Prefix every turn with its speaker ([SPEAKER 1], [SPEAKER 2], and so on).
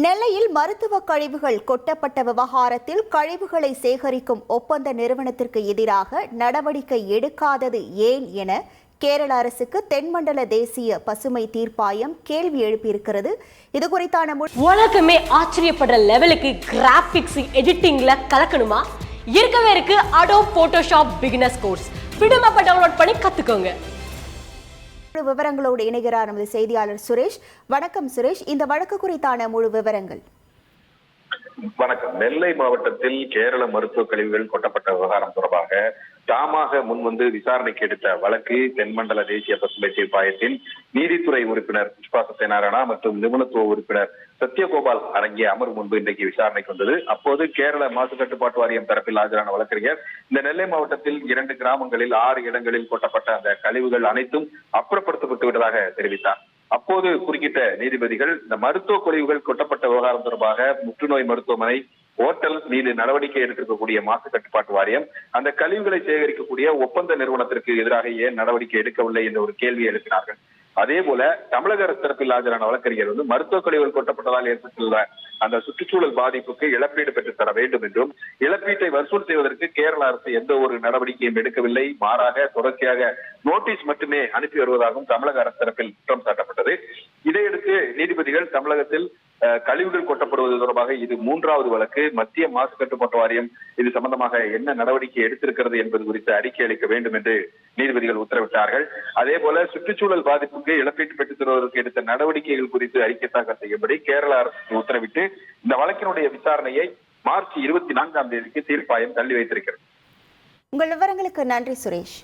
[SPEAKER 1] நெல்லையில் மருத்துவ கழிவுகள் கொட்டப்பட்ட விவகாரத்தில் கழிவுகளை சேகரிக்கும் ஒப்பந்த நிறுவனத்திற்கு எதிராக நடவடிக்கை எடுக்காதது ஏன் என கேரள அரசுக்கு தென்மண்டல தேசிய பசுமை தீர்ப்பாயம் கேள்வி எழுப்பியிருக்கிறது. இது குறித்தான
[SPEAKER 2] உலகமே ஆச்சரியப்படுற லெவலுக்கு கிராபிக்ஸ் எடிட்டிங்ல கலக்கணுமா? இருக்கவே இருக்கு Adobe Photoshop beginners course. Freedom ஆப்பை டவுன்லோட் பண்ணி கத்துக்கோங்க.
[SPEAKER 1] விவரங்களோடு இணைகிறார் நமது செய்தியாளர் சுரேஷ். வணக்கம் சுரேஷ், இந்த வழக்கு குறித்தான முழு விவரங்கள்.
[SPEAKER 3] வணக்கம். நெல்லை மாவட்டத்தில் கேரள மருத்துவ கழிவுகள் கொட்டப்பட்ட விவகாரம் தொடர்பாக தாமாக முன்வந்து விசாரணைக்கு எடுத்த வழக்கு தென்மண்டல தேசிய பசுமை தீர்ப்பாயத்தில் நீதித்துறை உறுப்பினர் புஷ்பா சத்யநாராயணா மற்றும் நிபுணத்துவ உறுப்பினர் சத்யகோபால் அடங்கிய அமர்வு முன்பு இன்றைக்கு விசாரணைக்கு வந்தது. அப்போது கேரள மாசு கட்டுப்பாட்டு வாரியம் தரப்பில் ஆஜரான வழக்கறிஞர் இந்த நெல்லை மாவட்டத்தில் 2 கிராமங்களில் 6 இடங்களில் கொட்டப்பட்ட அந்த கழிவுகள் அனைத்தும் அப்புறப்படுத்தப்பட்டு விட்டதாக தெரிவித்தார். அப்போது குறுக்கிட்ட நீதிபதிகள் இந்த மருத்துவ கழிவுகள் கொட்டப்பட்ட விவகாரம் தொடர்பாக புற்றுநோய் மருத்துவமனை, ஓட்டல் மீது நடவடிக்கை எடுத்திருக்கக்கூடிய மாசு கட்டுப்பாட்டு வாரியம் அந்த கழிவுகளை சேகரிக்கக்கூடிய ஒப்பந்த நிறுவனத்திற்கு எதிராக ஏன் நடவடிக்கை எடுக்கவில்லை என்ற ஒரு கேள்வியை எழுப்பினார்கள். அதே போல தமிழக அரசு தரப்பில் ஆஜரான வழக்கறிஞர் மருத்துவ கழிவுகள் கொட்டப்பட்டதால் ஏற்பட்டுள்ள அந்த சுற்றுச்சூழல் பாதிப்புக்கு இழப்பீடு பெற்று தர வேண்டும் என்றும், இழப்பீட்டை வசூல் செய்வதற்கு கேரள அரசு எந்த ஒரு நடவடிக்கையும் எடுக்கவில்லை, மாறாக தொடர்ச்சியாக நோட்டீஸ் மட்டுமே அனுப்பி வருவதாகவும் தமிழக அரசு தரப்பில் குற்றம் சாட்டப்பட்டது. இதையடுத்து நீதிபதிகள் தமிழகத்தில் கழிவுகள் கொட்டப்படுவது தொடர்பாக இது 3வது வழக்கு. மத்திய மாசு கட்டுப்பாட்டு வாரியம் இது சம்பந்தமாக என்ன நடவடிக்கை எடுத்திருக்கிறது என்பது குறித்து அறிக்கை அளிக்க வேண்டும் என்று நீதிபதிகள் உத்தரவிட்டார்கள். அதே போல சுற்றுச்சூழல் பாதிப்புக்கு இழப்பீட்டு பெற்றுத் தருவதற்கு எடுத்த நடவடிக்கைகள் குறித்து அறிக்கை தாக்கல் செய்யும்படி கேரள அரசுக்கு உத்தரவிட்டு இந்த வழக்கினுடைய விசாரணையை மார்ச் 24ஆம் தேதிக்கு தீர்ப்பாயம் தள்ளி வைத்திருக்கிறது.
[SPEAKER 1] உங்கள் விவரங்களுக்கு நன்றி சுரேஷ்.